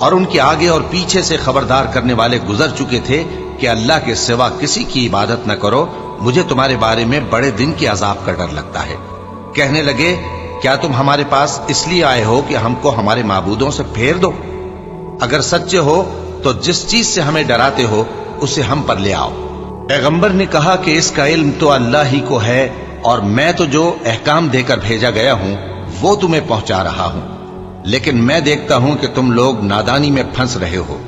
اور ان کے آگے اور پیچھے سے خبردار کرنے والے گزر چکے تھے کہ اللہ کے سوا کسی کی عبادت نہ کرو، مجھے تمہارے بارے میں بڑے دن کے عذاب کا ڈر لگتا ہے۔ کہنے لگے کیا تم ہمارے پاس اس لیے آئے ہو کہ ہم کو ہمارے معبودوں سے پھیر دو؟ اگر سچے ہو تو جس چیز سے ہمیں ڈراتے ہو اسے ہم پر لے آؤ۔ پیغمبر نے کہا کہ اس کا علم تو اللہ ہی کو ہے، اور میں تو جو احکام دے کر بھیجا گیا ہوں وہ تمہیں پہنچا رہا ہوں، لیکن میں دیکھتا ہوں کہ تم لوگ نادانی میں پھنس رہے ہو۔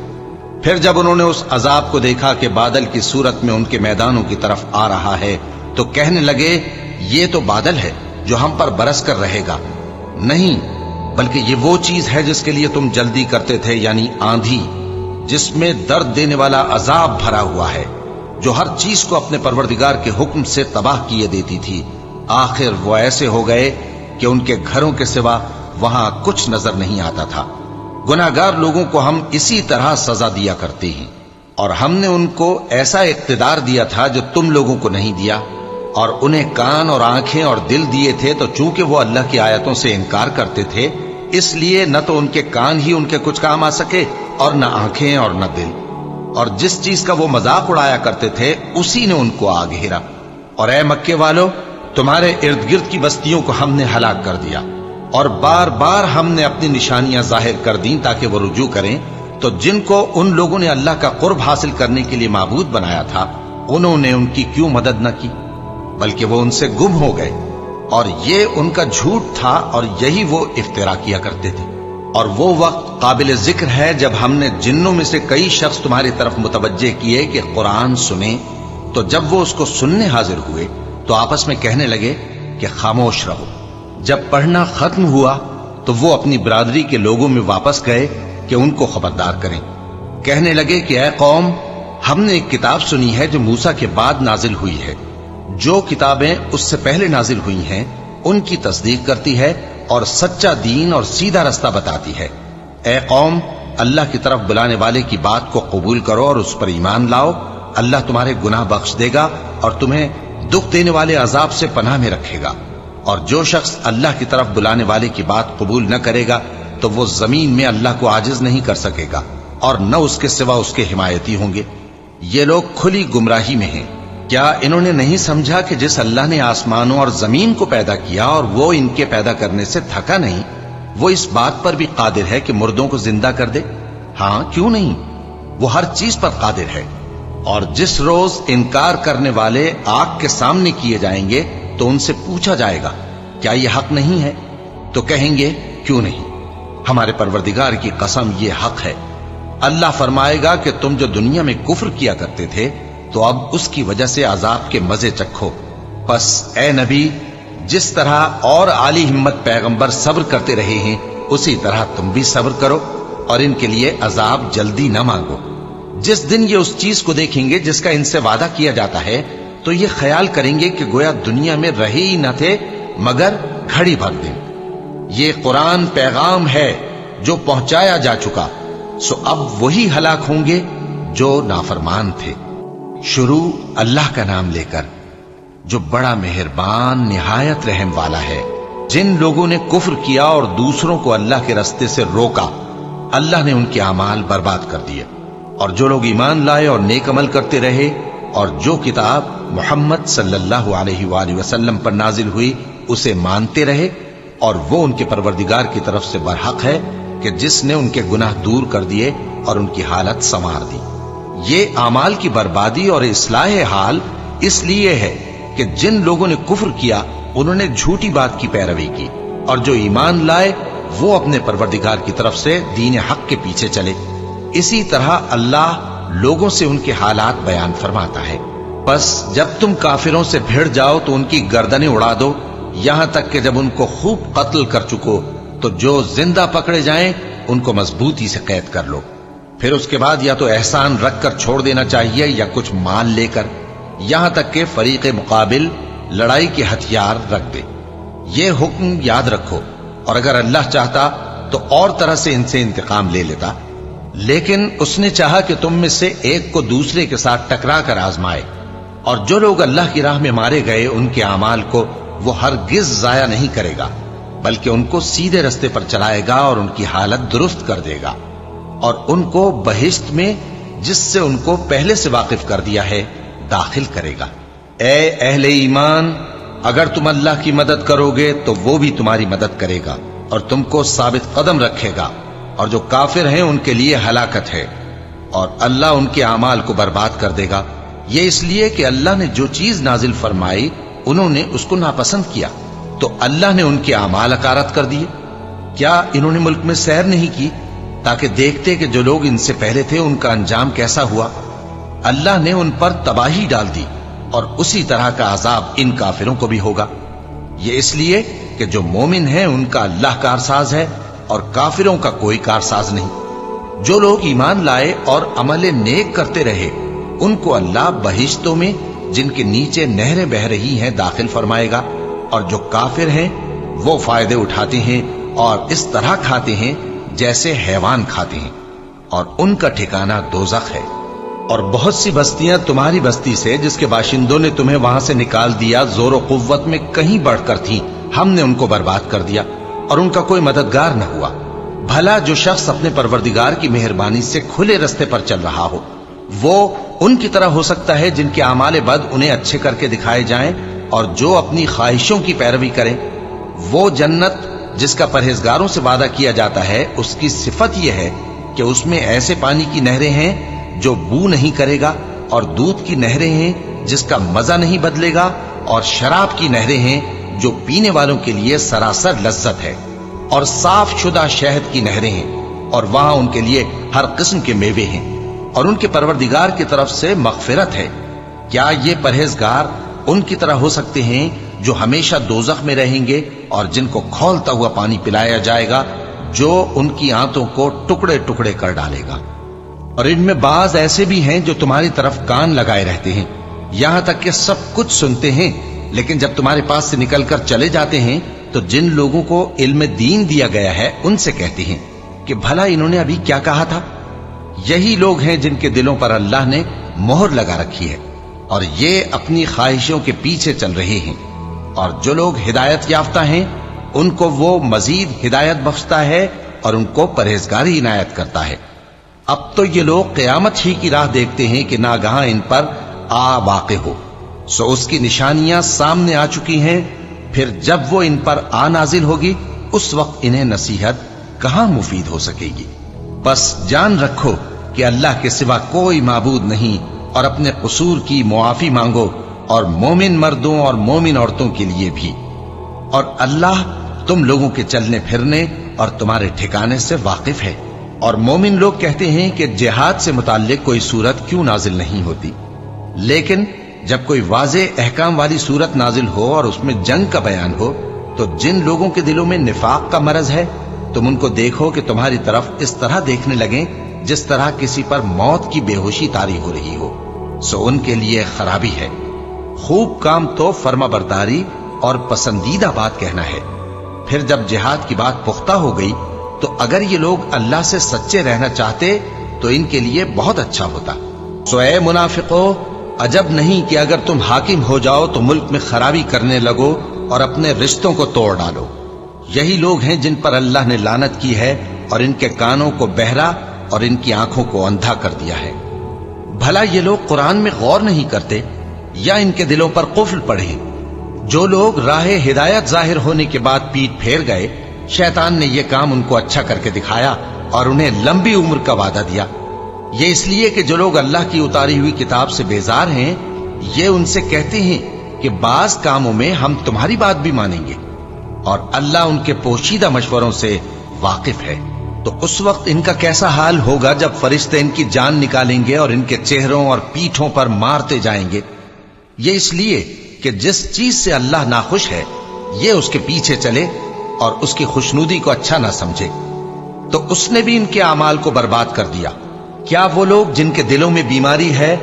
پھر جب انہوں نے اس عذاب کو دیکھا کہ بادل کی صورت میں ان کے میدانوں کی طرف آ رہا ہے تو کہنے لگے یہ تو بادل ہے جو ہم پر برس کر رہے گا، نہیں بلکہ یہ وہ چیز ہے جس کے لیے تم جلدی کرتے تھے، یعنی آندھی جس میں درد دینے والا عذاب بھرا ہوا ہے، جو ہر چیز کو اپنے پروردگار کے حکم سے تباہ کیے دیتی تھی۔ آخر وہ ایسے ہو گئے کہ ان کے گھروں کے سوا وہاں کچھ نظر نہیں آتا تھا۔ گناہگار لوگوں کو ہم اسی طرح سزا دیا کرتے ہیں، اور ہم نے ان کو ایسا اقتدار دیا تھا جو تم لوگوں کو نہیں دیا، اور انہیں کان اور آنکھیں اور دل دیے تھے، تو چونکہ وہ اللہ کی آیتوں سے انکار کرتے تھے اس لیے نہ تو ان کے کان ہی ان کے کچھ کام آ سکے اور نہ آنکھیں اور نہ دل، اور جس چیز کا وہ مذاق اڑایا کرتے تھے اسی نے ان کو آ گھیرا۔ اور اے مکے والو، تمہارے ارد گرد کی بستیوں کو ہم نے ہلاک کر دیا، اور بار بار ہم نے اپنی نشانیاں ظاہر کر دیں تاکہ وہ رجوع کریں، تو جن کو ان لوگوں نے اللہ کا قرب حاصل کرنے کے لیے معبود بنایا تھا انہوں نے ان کی کیوں مدد نہ کی، بلکہ وہ ان سے گم ہو گئے، اور یہ ان کا جھوٹ تھا اور یہی وہ افترا کیا کرتے تھے۔ اور وہ وقت قابل ذکر ہے جب ہم نے جنوں میں سے کئی شخص تمہاری طرف متوجہ کیے کہ قرآن سنیں، تو جب وہ اس کو سننے حاضر ہوئے تو آپس میں کہنے لگے کہ خاموش رہو۔ جب پڑھنا ختم ہوا تو وہ اپنی برادری کے لوگوں میں واپس گئے کہ ان کو خبردار کریں۔ کہنے لگے کہ اے قوم، ہم نے ایک کتاب سنی ہے جو موسیٰ کے بعد نازل ہوئی ہے، جو کتابیں اس سے پہلے نازل ہوئی ہیں ان کی تصدیق کرتی ہے اور سچا دین اور سیدھا رستہ بتاتی ہے۔ اے قوم، اللہ کی طرف بلانے والے کی بات کو قبول کرو اور اس پر ایمان لاؤ، اللہ تمہارے گناہ بخش دے گا اور تمہیں دکھ دینے والے عذاب سے پناہ میں رکھے گا۔ اور جو شخص اللہ کی طرف بلانے والے کی بات قبول نہ کرے گا تو وہ زمین میں اللہ کو عاجز نہیں کر سکے گا، اور نہ اس کے سوا اس کے حمایتی ہوں گے۔ یہ لوگ کھلی گمراہی میں ہیں۔ کیا انہوں نے نہیں سمجھا کہ جس اللہ نے آسمانوں اور زمین کو پیدا کیا اور وہ ان کے پیدا کرنے سے تھکا نہیں، وہ اس بات پر بھی قادر ہے کہ مردوں کو زندہ کر دے؟ ہاں، کیوں نہیں، وہ ہر چیز پر قادر ہے۔ اور جس روز انکار کرنے والے آگ کے سامنے کیے جائیں گے تو ان سے پوچھا جائے گا کیا یہ حق نہیں ہے؟ تو کہیں گے کیوں نہیں، ہمارے پروردگار کی قسم یہ حق ہے۔ اللہ فرمائے گا کہ تم جو دنیا میں کفر کیا کرتے تھے تو اب اس کی وجہ سے عذاب کے مزے چکھو۔ پس اے نبی، جس طرح اور عالی ہمت پیغمبر صبر کرتے رہے ہیں اسی طرح تم بھی صبر کرو، اور ان کے لیے عذاب جلدی نہ مانگو۔ جس دن یہ اس چیز کو دیکھیں گے جس کا ان سے وعدہ کیا جاتا ہے تو یہ خیال کریں گے کہ گویا دنیا میں رہے ہی نہ تھے مگر گھڑی بھر دن۔ یہ قرآن پیغام ہے جو پہنچایا جا چکا، سو اب وہی ہلاک ہوں گے جو نافرمان تھے۔ شروع اللہ کا نام لے کر جو بڑا مہربان نہایت رحم والا ہے۔ جن لوگوں نے کفر کیا اور دوسروں کو اللہ کے رستے سے روکا، اللہ نے ان کے اعمال برباد کر دیے، اور جو لوگ ایمان لائے اور نیک عمل کرتے رہے اور جو کتاب محمد صلی اللہ علیہ وآلہ وسلم پر نازل ہوئی اسے مانتے رہے، اور وہ ان کے پروردگار کی طرف سے برحق ہے کہ جس نے ان کے گناہ دور کر دیے اور ان کی حالت سنوار دی۔ یہ اعمال کی بربادی اور اصلاح حال اس لیے ہے کہ جن لوگوں نے کفر کیا انہوں نے جھوٹی بات کی پیروی کی، اور جو ایمان لائے وہ اپنے پروردگار کی طرف سے دین حق کے پیچھے چلے۔ اسی طرح اللہ لوگوں سے ان کے حالات بیان فرماتا ہے۔ پس جب تم کافروں سے بھیڑ جاؤ تو ان کی گردنیں اڑا دو، یہاں تک کہ جب ان کو خوب قتل کر چکو تو جو زندہ پکڑے جائیں ان کو مضبوطی سے قید کر لو۔ پھر اس کے بعد یا تو احسان رکھ کر چھوڑ دینا چاہیے یا کچھ مال لے کر، یہاں تک کہ فریق مقابل لڑائی کے ہتھیار رکھ دے۔ یہ حکم یاد رکھو، اور اگر اللہ چاہتا تو اور طرح سے ان سے انتقام لے لیتا، لیکن اس نے چاہا کہ تم میں سے ایک کو دوسرے کے ساتھ ٹکرا کر آزمائے۔ اور جو لوگ اللہ کی راہ میں مارے گئے ان کے اعمال کو وہ ہرگز ضائع نہیں کرے گا، بلکہ ان کو سیدھے رستے پر چلائے گا اور ان کی حالت درست کر دے گا۔ اور ان کو بہشت میں جس سے ان کو پہلے سے واقف کر دیا ہے داخل کرے گا۔ اے اہل ایمان، اگر تم اللہ کی مدد کرو گے تو وہ بھی تمہاری مدد کرے گا اور تم کو ثابت قدم رکھے گا، اور جو کافر ہیں ان کے لیے ہلاکت ہے، اور اللہ ان کے اعمال کو برباد کر دے گا۔ یہ اس لیے کہ اللہ نے جو چیز نازل فرمائی انہوں نے اس کو ناپسند کیا، تو اللہ نے ان کے اعمال اکارت کر دیے۔ کیا انہوں نے ملک میں سیر نہیں کی تاکہ دیکھتے کہ جو لوگ ان سے پہلے تھے ان کا انجام کیسا ہوا؟ اللہ نے ان پر تباہی ڈال دی، اور اسی طرح کا عذاب ان کافروں کو بھی ہوگا۔ یہ اس لیے کہ جو مومن ہیں ان کا اللہ کارساز ہے اور کافروں کا کوئی کارساز نہیں۔ جو لوگ ایمان لائے اور عمل نیک کرتے رہے ان کو اللہ بہشتوں میں جن کے نیچے نہریں بہ رہی ہیں داخل فرمائے گا، اور جو کافر ہیں وہ فائدے اٹھاتے ہیں اور اس طرح کھاتے ہیں جیسے حیوان کھاتے ہیں، اور ان کا ٹھکانہ دوزخ ہے۔ اور بہت سی بستیاں تمہاری بستی سے جس کے باشندوں نے تمہیں وہاں سے نکال دیا زور و قوت میں کہیں بڑھ کر تھیں، ہم نے ان کو برباد کر دیا اور ان کا کوئی مددگار نہ ہوا۔ بھلا جو شخص اپنے پروردگار کی مہربانی سے کھلے رستے پر چل رہا ہو وہ ان کی طرح ہو سکتا ہے جن کے اعمال بد انہیں اچھے کر کے دکھائے جائیں، اور جو اپنی خواہشوں کی پیروی کریں وہ جنت جس کا پرہیزگاروں سے وعدہ کیا جاتا ہے اس کی صفت یہ ہے کہ اس میں ایسے پانی کی نہریں ہیں جو بو نہیں کرے گا، اور دودھ کی نہریں ہیں جس کا مزہ نہیں بدلے گا، اور شراب کی نہریں ہیں جو پینے والوں کے لیے سراسر لذت ہے، اور صاف شدہ شہد کی نہریں ہیں، اور وہاں ان کے لیے ہر قسم کے میوے ہیں، اور ان کے پروردگار کی طرف سے مغفرت ہے۔ کیا یہ پرہیزگار ان کی طرح ہو سکتے ہیں جو ہمیشہ دوزخ میں رہیں گے اور جن کو کھولتا ہوا پانی پلایا جائے گا جو ان کی آنتوں کو ٹکڑے ٹکڑے کر ڈالے گا؟ اور ان میں بعض ایسے بھی ہیں جو تمہاری طرف کان لگائے رہتے ہیں، یہاں تک کہ سب کچھ سنتے ہیں، لیکن جب تمہارے پاس سے نکل کر چلے جاتے ہیں تو جن لوگوں کو علم دین دیا گیا ہے ان سے کہتے ہیں کہ بھلا انہوں نے ابھی کیا کہا تھا؟ یہی لوگ ہیں جن کے دلوں پر اللہ نے مہر لگا رکھی ہے اور یہ اپنی خواہشوں کے پیچھے چل رہے ہیں، اور جو لوگ ہدایت یافتہ ہیں ان کو وہ مزید ہدایت بخشتا ہے اور ان کو پرہیزگاری عنایت کرتا ہے۔ اب تو یہ لوگ قیامت ہی کی راہ دیکھتے ہیں کہ ناگہاں ان پر آ واقع ہو، سو اس کی نشانیاں سامنے آ چکی ہیں، پھر جب وہ ان پر آ نازل ہوگی اس وقت انہیں نصیحت کہاں مفید ہو سکے گی۔ بس جان رکھو کہ اللہ کے سوا کوئی معبود نہیں، اور اپنے قصور کی معافی مانگو، اور مومن مردوں اور مومن عورتوں کے لیے بھی، اور اللہ تم لوگوں کے چلنے پھرنے اور تمہارے ٹھکانے سے واقف ہے۔ اور مومن لوگ کہتے ہیں کہ جہاد سے متعلق کوئی سورت کیوں نازل نہیں ہوتی، لیکن جب کوئی واضح احکام والی سورت نازل ہو اور اس میں جنگ کا بیان ہو تو جن لوگوں کے دلوں میں نفاق کا مرض ہے تم ان کو دیکھو کہ تمہاری طرف اس طرح دیکھنے لگیں جس طرح کسی پر موت کی بے ہوشی طاری ہو رہی ہو، سو ان کے لیے خرابی ہے۔ خوب کام تو فرما برداری اور پسندیدہ بات کہنا ہے۔ پھر جب جہاد کی بات پختہ ہو گئی تو اگر یہ لوگ اللہ سے سچے رہنا چاہتے تو ان کے لیے بہت اچھا ہوتا۔ سو اے منافقو، عجب نہیں کہ اگر تم حاکم ہو جاؤ تو ملک میں خرابی کرنے لگو اور اپنے رشتوں کو توڑ ڈالو۔ یہی لوگ ہیں جن پر اللہ نے لعنت کی ہے اور ان کے کانوں کو بہرا اور ان کی آنکھوں کو اندھا کر دیا ہے۔ بھلا یہ لوگ قرآن میں غور نہیں کرتے یا ان کے دلوں پر قفل پڑے؟ جو لوگ راہ ہدایت ظاہر ہونے کے بعد پیٹ پھیر گئے، شیطان نے یہ کام ان کو اچھا کر کے دکھایا اور انہیں لمبی عمر کا وعدہ دیا۔ یہ اس لیے کہ جو لوگ اللہ کی اتاری ہوئی کتاب سے بیزار ہیں یہ ان سے کہتے ہیں کہ بعض کاموں میں ہم تمہاری بات بھی مانیں گے، اور اللہ ان کے پوشیدہ مشوروں سے واقف ہے۔ تو اس وقت ان کا کیسا حال ہوگا جب فرشتے ان کی جان نکالیں گے اور ان کے چہروں اور پیٹھوں پر مارتے جائیں گے۔ یہ اس لیے کہ جس چیز سے اللہ ناخوش ہے یہ اس کے پیچھے چلے اور اس کی خوشنودی کو اچھا نہ سمجھے، تو اس نے بھی ان کے اعمال کو برباد کر دیا۔ کیا وہ لوگ جن کے دلوں میں بیماری ہے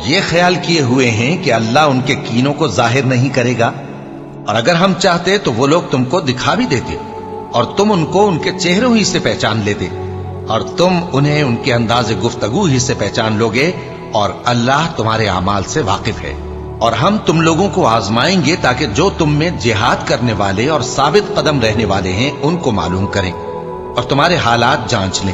یہ خیال کیے ہوئے ہیں کہ اللہ ان کے کینوں کو ظاہر نہیں کرے گا؟ اور اگر ہم چاہتے تو وہ لوگ تم کو دکھا بھی دیتے اور تم ان کو ان کے چہروں ہی سے پہچان لیتے، اور تم انہیں ان کے انداز گفتگو ہی سے پہچان لوگے، اور اللہ تمہارے اعمال سے واقف ہے۔ اور ہم تم لوگوں کو آزمائیں گے تاکہ جو تم میں جہاد کرنے والے اور ثابت قدم رہنے والے ہیں ان کو معلوم کریں اور تمہارے حالات جانچ لیں۔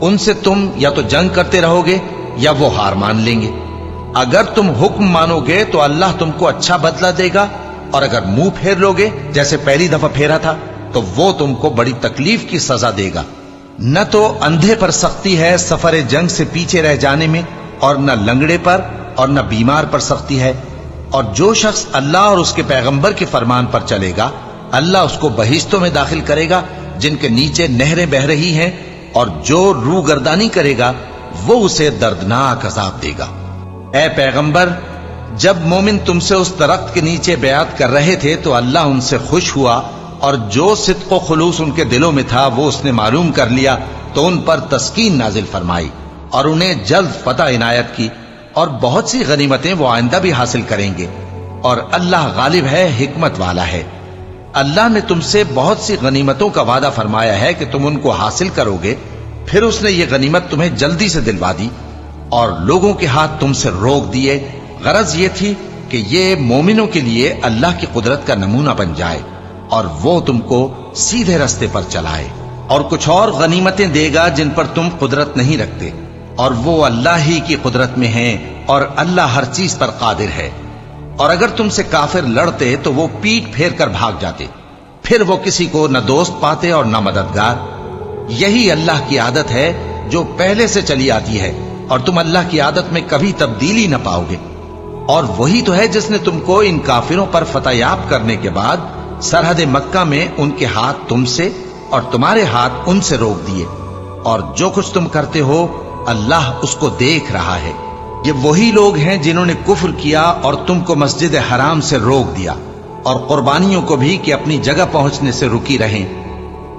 ان سے تم یا تو جنگ کرتے رہو گے یا وہ ہار مان لیں گے۔ اگر تم حکم مانو گے تو اللہ تم کو اچھا بدلہ دے گا، اور اگر منہ پھیر لو گے جیسے پہلی دفعہ پھیرا تھا تو وہ تم کو بڑی تکلیف کی سزا دے گا۔ نہ تو اندھے پر سختی ہے سفر جنگ سے پیچھے رہ جانے میں، اور نہ لنگڑے پر اور نہ بیمار پر سختی ہے، اور جو شخص اللہ اور اس کے پیغمبر کے فرمان پر چلے گا اللہ اس کو بہشتوں میں داخل کرے گا جن کے نیچے نہریں بہ رہی ہیں، اور جو روح گردانی کرے گا وہ اسے دردناک عذاب دے گا۔ اے پیغمبر، جب مومن تم سے اس درخت کے نیچے بیعت کر رہے تھے تو اللہ ان سے خوش ہوا، اور جو صدق و خلوص ان کے دلوں میں تھا وہ اس نے معلوم کر لیا تو ان پر تسکین نازل فرمائی اور انہیں جلد فتح عنایت کی، اور بہت سی غنیمتیں وہ آئندہ بھی حاصل کریں گے، اور اللہ غالب ہے، حکمت والا ہے۔ اللہ نے تم سے بہت سی غنیمتوں کا وعدہ فرمایا ہے کہ تم ان کو حاصل کرو گے، پھر اس نے یہ غنیمت تمہیں جلدی سے دلوا دی اور لوگوں کے ہاتھ تم سے روک دیے۔ غرض یہ تھی کہ یہ مومنوں کے لیے اللہ کی قدرت کا نمونہ بن جائے اور وہ تم کو سیدھے رستے پر چلائے، اور کچھ اور غنیمتیں دے گا جن پر تم قدرت نہیں رکھتے، اور وہ اللہ ہی کی قدرت میں ہیں، اور اللہ ہر چیز پر قادر ہے۔ اور اگر تم سے کافر لڑتے تو وہ پیٹ پھیر کر بھاگ جاتے، پھر وہ کسی کو نہ دوست پاتے اور نہ مددگار۔ یہی اللہ کی عادت ہے جو پہلے سے چلی آتی ہے، اور تم اللہ کی عادت میں کبھی تبدیلی نہ پاؤ گے۔ اور وہی تو ہے جس نے تم کو ان کافروں پر فتح یاب کرنے کے بعد سرحد مکہ میں ان کے ہاتھ تم سے اور تمہارے ہاتھ ان سے روک دیے، اور جو کچھ تم کرتے ہو اللہ اس کو دیکھ رہا ہے۔ یہ وہی لوگ ہیں جنہوں نے کفر کیا اور تم کو مسجد حرام سے روک دیا، اور قربانیوں کو بھی کہ اپنی جگہ پہنچنے سے رکی رہیں۔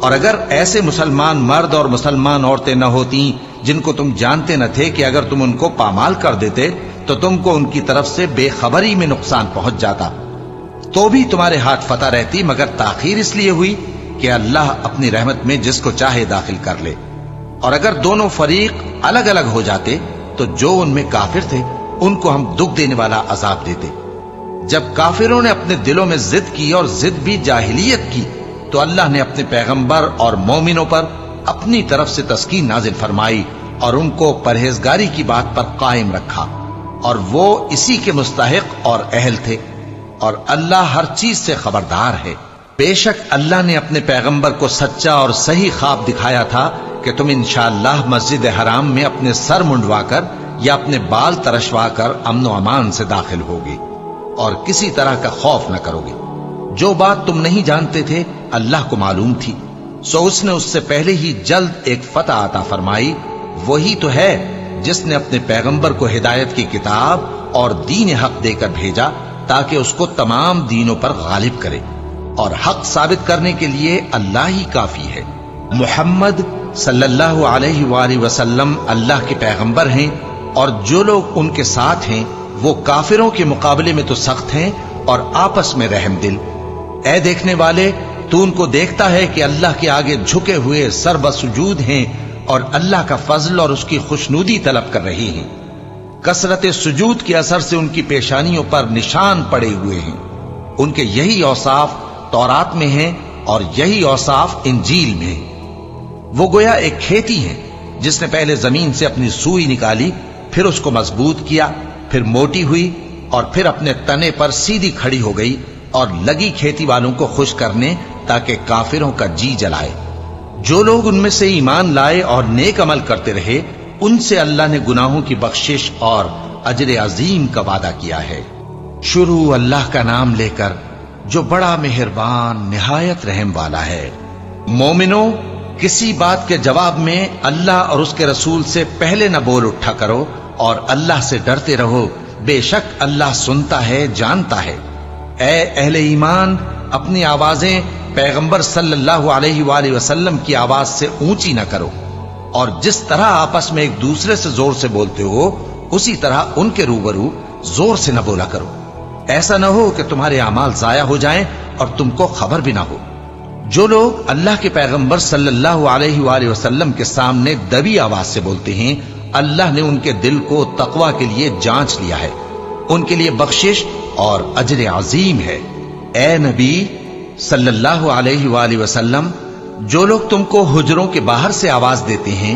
اور اگر ایسے مسلمان مرد اور مسلمان عورتیں نہ ہوتی جن کو تم جانتے نہ تھے کہ اگر تم ان کو پامال کر دیتے تو تم کو ان کی طرف سے بے خبری میں نقصان پہنچ جاتا، تو بھی تمہارے ہاتھ فتح رہتی، مگر تاخیر اس لیے ہوئی کہ اللہ اپنی رحمت میں جس کو چاہے داخل کر لے۔ اور اگر دونوں فریق الگ الگ ہو جاتے تو جو ان میں کافر تھے ان کو ہم دکھ دینے والا عذاب دیتے۔ جب کافروں نے اپنے دلوں میں ضد کی، اور ضد بھی جاہلیت کی، تو اللہ نے اپنے پیغمبر اور مومنوں پر اپنی طرف سے تسکین نازل فرمائی اور ان کو پرہیزگاری کی بات پر قائم رکھا، اور وہ اسی کے مستحق اور اہل تھے، اور اللہ ہر چیز سے خبردار ہے۔ بے شک اللہ نے اپنے پیغمبر کو سچا اور صحیح خواب دکھایا تھا کہ تم انشاءاللہ مسجد حرام میں اپنے سر منڈوا کر یا اپنے بال ترشوا کر امن و امان سے داخل ہوگے اور کسی طرح کا خوف نہ کرو گے۔ جو بات تم نہیں جانتے تھے اللہ کو معلوم تھی، سو اس نے اس سے پہلے ہی جلد ایک فتح عطا فرمائی۔ وہی تو ہے جس نے اپنے پیغمبر کو ہدایت کی کتاب اور دین حق دے کر بھیجا تاکہ اس کو تمام دینوں پر غالب کرے، اور حق ثابت کرنے کے لیے اللہ ہی کافی ہے۔ محمد صلی اللہ علیہ وآلہ وسلم اللہ کے پیغمبر ہیں، اور جو لوگ ان کے ساتھ ہیں وہ کافروں کے مقابلے میں تو سخت ہیں اور آپس میں رحم دل۔ اے دیکھنے والے، تو ان کو دیکھتا ہے کہ اللہ کے آگے جھکے ہوئے سر بسجود ہیں اور اللہ کا فضل اور اس کی خوشنودی طلب کر رہی ہیں۔ کثرت سجود کے اثر سے ان کی پیشانیوں پر نشان پڑے ہوئے ہیں۔ ان کے یہی اوصاف تورات میں ہیں اور یہی اوصاف انجیل میں ہیں۔ وہ گویا ایک کھیتی ہے جس نے پہلے زمین سے اپنی سوئی نکالی، پھر اس کو مضبوط کیا، پھر موٹی ہوئی، اور پھر اپنے تنے پر سیدھی کھڑی ہو گئی، اور لگی کھیتی والوں کو خوش کرنے تاکہ کافروں کا جی جلائے۔ جو لوگ ان میں سے ایمان لائے اور نیک عمل کرتے رہے ان سے اللہ نے گناہوں کی بخشش اور اجر عظیم کا وعدہ کیا ہے۔ شروع اللہ کا نام لے کر جو بڑا مہربان نہایت رحم والا ہے۔ مومنوں، کسی بات کے جواب میں اللہ اور اس کے رسول سے پہلے نہ بول اٹھا کرو، اور اللہ سے ڈرتے رہو، بے شک اللہ سنتا ہے، جانتا ہے۔ اے اہل ایمان، اپنی آوازیں پیغمبر صلی اللہ علیہ وآلہ وسلم کی آواز سے اونچی نہ کرو، اور جس طرح آپس میں ایک دوسرے سے زور سے بولتے ہو اسی طرح ان کے روبرو زور سے نہ بولا کرو، ایسا نہ ہو کہ تمہارے اعمال ضائع ہو جائیں اور تم کو خبر بھی نہ ہو۔ جو لوگ اللہ کے پیغمبر صلی اللہ علیہ وآلہ وسلم کے سامنے دبی آواز سے بولتے ہیں اللہ نے ان کے دل کو تقوی کے لیے جانچ لیا ہے، ان کے لیے بخشش اور اجر عظیم ہے۔ اے نبی صلی اللہ علیہ وآلہ وسلم، جو لوگ تم کو حجروں کے باہر سے آواز دیتے ہیں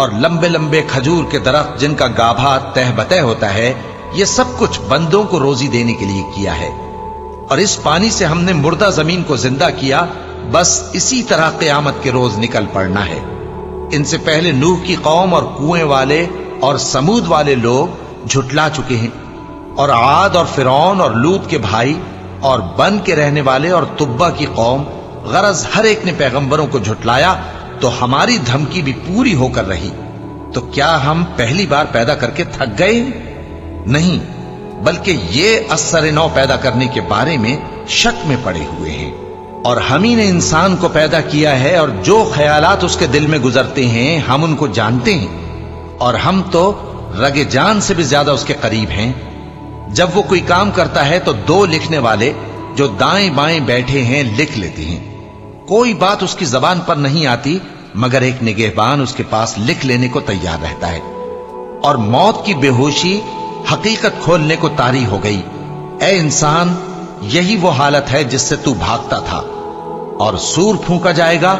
اور لمبے لمبے کھجور کے درخت جن کا گابھا تہ بتہ ہوتا ہے، یہ سب کچھ بندوں کو روزی دینے کے لیے کیا ہے۔ اور اس پانی سے ہم نے مردہ زمین کو زندہ کیا، بس اسی طرح قیامت کے روز نکل پڑنا ہے۔ ان سے پہلے نوح کی قوم اور کنویں والے اور سمود والے لوگ جھٹلا چکے ہیں، اور عاد اور فرعون اور لوط کے بھائی اور بن کے رہنے والے اور تبا کی قوم، غرض ہر ایک نے پیغمبروں کو جھٹلایا، تو ہماری دھمکی بھی پوری ہو کر رہی۔ تو کیا ہم پہلی بار پیدا کر کے تھک گئے؟ نہیں، بلکہ یہ اثر نو پیدا کرنے کے بارے میں شک میں پڑے ہوئے ہیں۔ اور ہم ہی نے انسان کو پیدا کیا ہے، اور جو خیالات اس کے دل میں گزرتے ہیں ہم ان کو جانتے ہیں، اور ہم تو رگ جان سے بھی زیادہ اس کے قریب ہیں۔ جب وہ کوئی کام کرتا ہے تو دو لکھنے والے جو دائیں بائیں بیٹھے ہیں لکھ لیتے ہیں۔ کوئی بات اس کی زبان پر نہیں آتی مگر ایک نگہبان اس کے پاس لکھ لینے کو تیار رہتا ہے۔ اور موت کی بے ہوشی حقیقت کھولنے کو طاری ہو گئی۔ اے انسان، یہی وہ حالت ہے جس سے تو بھاگتا تھا، اور سور پھونکا جائے گا،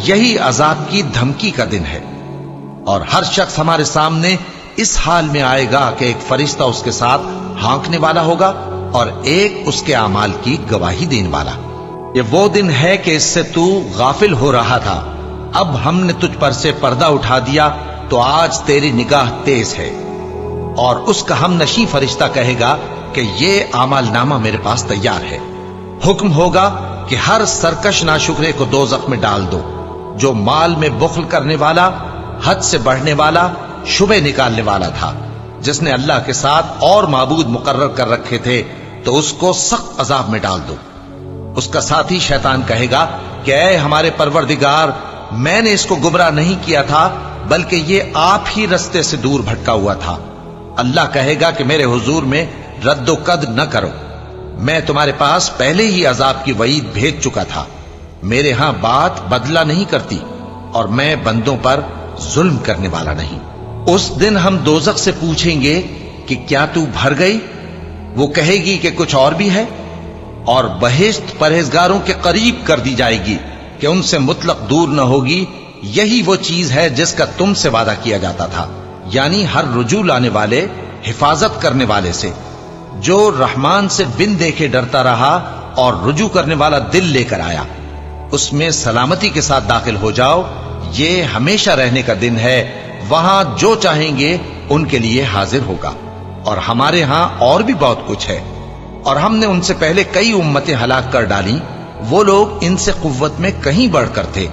یہی عذاب کی دھمکی کا دن ہے۔ اور ہر شخص ہمارے سامنے اس حال میں آئے گا کہ ایک فرشتہ اس کے ساتھ ہانکنے والا ہوگا اور ایک اس کے اعمال کی گواہی دینے والا۔ یہ وہ دن ہے کہ اس سے تو غافل ہو رہا تھا، اب ہم نے تجھ پر سے پردہ اٹھا دیا تو آج تیری نگاہ تیز ہے۔ اور اس کا ہم نشیں فرشتہ کہے گا کہ یہ اعمال نامہ میرے پاس تیار ہے۔ حکم ہوگا کہ ہر سرکش ناشکرے کو دوزخ میں ڈال دو، جو مال میں بخل کرنے والا، حد سے بڑھنے والا، شبہ نکالنے والا تھا، جس نے اللہ کے ساتھ اور معبود مقرر کر رکھے تھے، تو اس کو سخت عذاب میں ڈال دو۔ اس کا ساتھی شیطان کہے گا کہ اے ہمارے پروردگار، میں نے اس کو گمراہ نہیں کیا تھا بلکہ یہ آپ ہی رستے سے دور بھٹکا ہوا تھا۔ اللہ کہے گا کہ میرے حضور میں رد و قد نہ کرو، میں تمہارے پاس پہلے ہی عذاب کی وعید بھیج چکا تھا۔ میرے ہاں بات بدلہ نہیں کرتی، اور میں بندوں پر ظلم کرنے والا نہیں۔ اس دن ہم دوزخ سے پوچھیں گے کہ کیا تو بھر گئی؟ وہ کہے گی کہ کچھ اور بھی ہے، اور بہشت پرہیزگاروں کے قریب کر دی جائے گی کہ ان سے مطلق دور نہ ہوگی۔ یہی وہ چیز ہے جس کا تم سے وعدہ کیا جاتا تھا، یعنی ہر رجوع لانے والے، حفاظت کرنے والے سے، جو رحمان سے بن دیکھے ڈرتا رہا اور رجوع کرنے والا دل لے کر آیا، اس میں سلامتی کے ساتھ داخل ہو جاؤ۔ یہ ہمیشہ رہنے کا دن ہے، وہاں جو چاہیں گے ان کے لیے حاضر ہوگا۔ اور ہمارے ہاں اور بھی بہت کچھ ہے، اور ہم نے ان سے پہلے کئی امتیں ہلاک کر ڈالیں، وہ لوگ ان سے قوت میں کہیں بڑھ کر تھے۔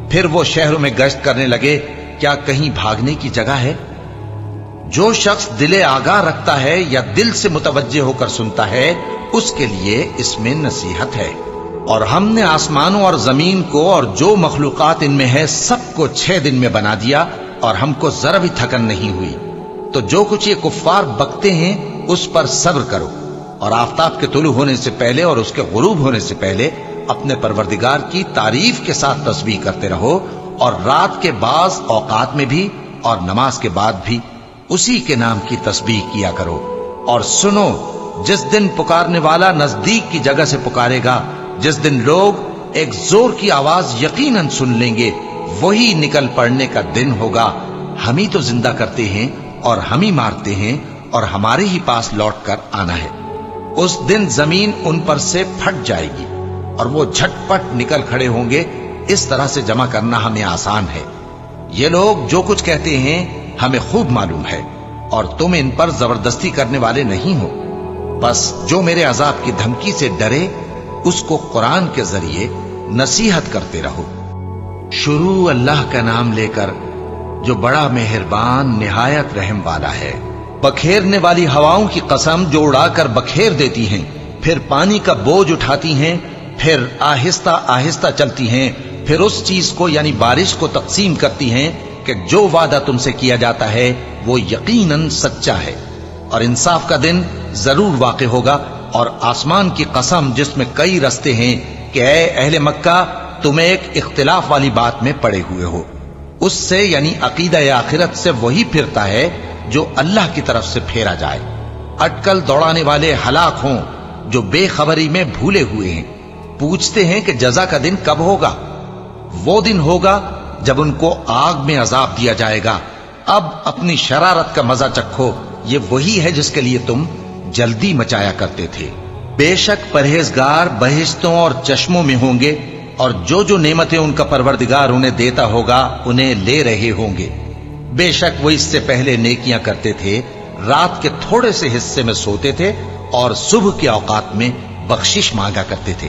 پھر وہ شہروں میں گشت کرنے لگے، کیا کہیں بھاگنے کی جگہ ہے؟ جو شخص دل آگاہ رکھتا ہے یا دل سے متوجہ ہو کر سنتا ہے، اس کے لیے اس میں نصیحت ہے۔ اور ہم نے آسمانوں اور زمین کو اور جو مخلوقات ان میں ہے سب کو 6 دن میں بنا دیا، اور ہم کو ذرا بھی تھکن نہیں ہوئی۔ تو جو کچھ یہ کفار بکتے ہیں اس پر صبر کرو، اور آفتاب کے طلوع ہونے سے پہلے اور اس کے غروب ہونے سے پہلے اپنے پروردگار کی تعریف کے ساتھ تسبیح کرتے رہو، اور رات کے بعض اوقات میں بھی اور نماز کے بعد بھی اسی کے نام کی تسبیح کیا کرو۔ اور سنو، جس دن پکارنے والا نزدیک کی جگہ سے پکارے گا، جس دن لوگ ایک زور کی آواز یقیناً سن لیں گے، وہی نکل پڑنے کا دن ہوگا۔ ہم ہی تو زندہ کرتے ہیں اور ہم ہی مارتے ہیں، اور ہمارے ہی پاس لوٹ کر آنا ہے۔ اس دن زمین ان پر سے پھٹ جائے گی، اور وہ جھٹ پٹ نکل کھڑے ہوں گے۔ اس طرح سے جمع کرنا ہمیں آسان ہے۔ یہ لوگ جو کچھ کہتے ہیں ہمیں خوب معلوم ہے، اور تم ان پر زبردستی کرنے والے نہیں ہو۔ بس جو میرے عذاب کی دھمکی سے ڈرے، اس کو قرآن کے ذریعے نصیحت کرتے رہو۔ شروع اللہ کا نام لے کر جو بڑا مہربان نہایت رحم والا ہے۔ بکھیرنے والی ہواؤں کی قسم جو اڑا کر بکھیر دیتی ہیں، پھر پانی کا بوجھ اٹھاتی ہیں، پھر آہستہ آہستہ چلتی ہیں، پھر اس چیز کو یعنی بارش کو تقسیم کرتی ہیں کہ جو وعدہ تم سے کیا جاتا ہے وہ یقیناً سچا ہے، اور انصاف کا دن ضرور واقع ہوگا۔ اور آسمان کی قسم جس میں کئی رستے ہیں کہ اے اہل مکہ، تم ایک اختلاف والی بات میں پڑے ہوئے ہو، اس سے یعنی عقیدہ آخرت سے وہی پھرتا ہے جو اللہ کی طرف سے پھیرا جائے۔ اٹکل دوڑانے والے ہلاک ہوں جو بے خبری میں بھولے ہوئے ہیں، پوچھتے ہیں کہ جزا کا دن کب ہوگا؟ وہ دن ہوگا جب ان کو آگ میں عذاب دیا جائے گا، اب اپنی شرارت کا مزہ چکھو، یہ وہی ہے جس کے لیے تم جلدی مچایا کرتے تھے۔ بے شک پرہیزگار بہشتوں اور چشموں میں ہوں گے، اور جو جو نعمتیں ان کا پروردگار انہیں دیتا ہوگا انہیں لے رہے ہوں گے۔ بے شک وہ اس سے پہلے نیکیاں کرتے تھے، رات کے تھوڑے سے حصے میں سوتے تھے اور صبح کے اوقات میں بخشش مانگا کرتے تھے،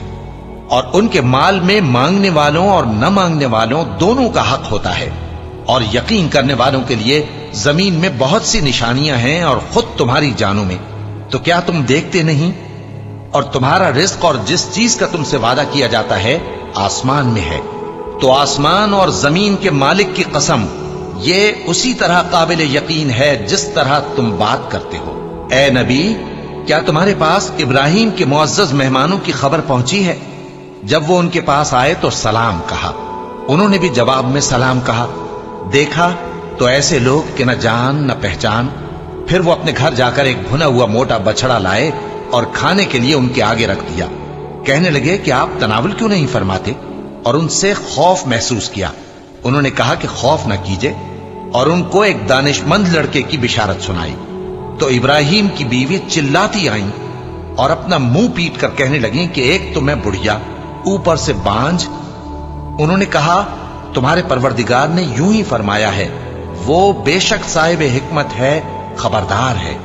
اور ان کے مال میں مانگنے والوں اور نہ مانگنے والوں دونوں کا حق ہوتا ہے۔ اور یقین کرنے والوں کے لیے زمین میں بہت سی نشانیاں ہیں، اور خود تمہاری جانوں میں، تو کیا تم دیکھتے نہیں؟ اور تمہارا رزق اور جس چیز کا تم سے وعدہ کیا جاتا ہے آسمان میں ہے، تو آسمان اور زمین کے مالک کی قسم، یہ اسی طرح قابل یقین ہے جس طرح تم بات کرتے ہو۔ اے نبی، کیا تمہارے پاس ابراہیم کے معزز مہمانوں کی خبر پہنچی ہے؟ جب وہ ان کے پاس آئے تو سلام کہا، انہوں نے بھی جواب میں سلام کہا۔ دیکھا تو ایسے لوگ کہ نہ جان نہ پہچان۔ پھر وہ اپنے گھر جا کر ایک بھنا ہوا موٹا بچڑا لائے اور کھانے کے لیے ان کے آگے رکھ دیا۔ کہنے لگے کہ آپ تناول کیوں نہیں فرماتے؟ اور ان سے خوف محسوس کیا۔ انہوں نے کہا کہ خوف نہ کیجے، اور ان کو ایک دانشمند لڑکے کی بشارت سنائی۔ تو ابراہیم کی بیوی چلاتی آئیں اور اپنا منہ پیٹ کر کہنے لگیں کہ ایک تو میں بڑھیا، اوپر سے بانجھ۔ انہوں نے کہا تمہارے پروردگار نے یوں ہی فرمایا ہے، وہ بے شک صاحب حکمت ہے، خبردار ہے۔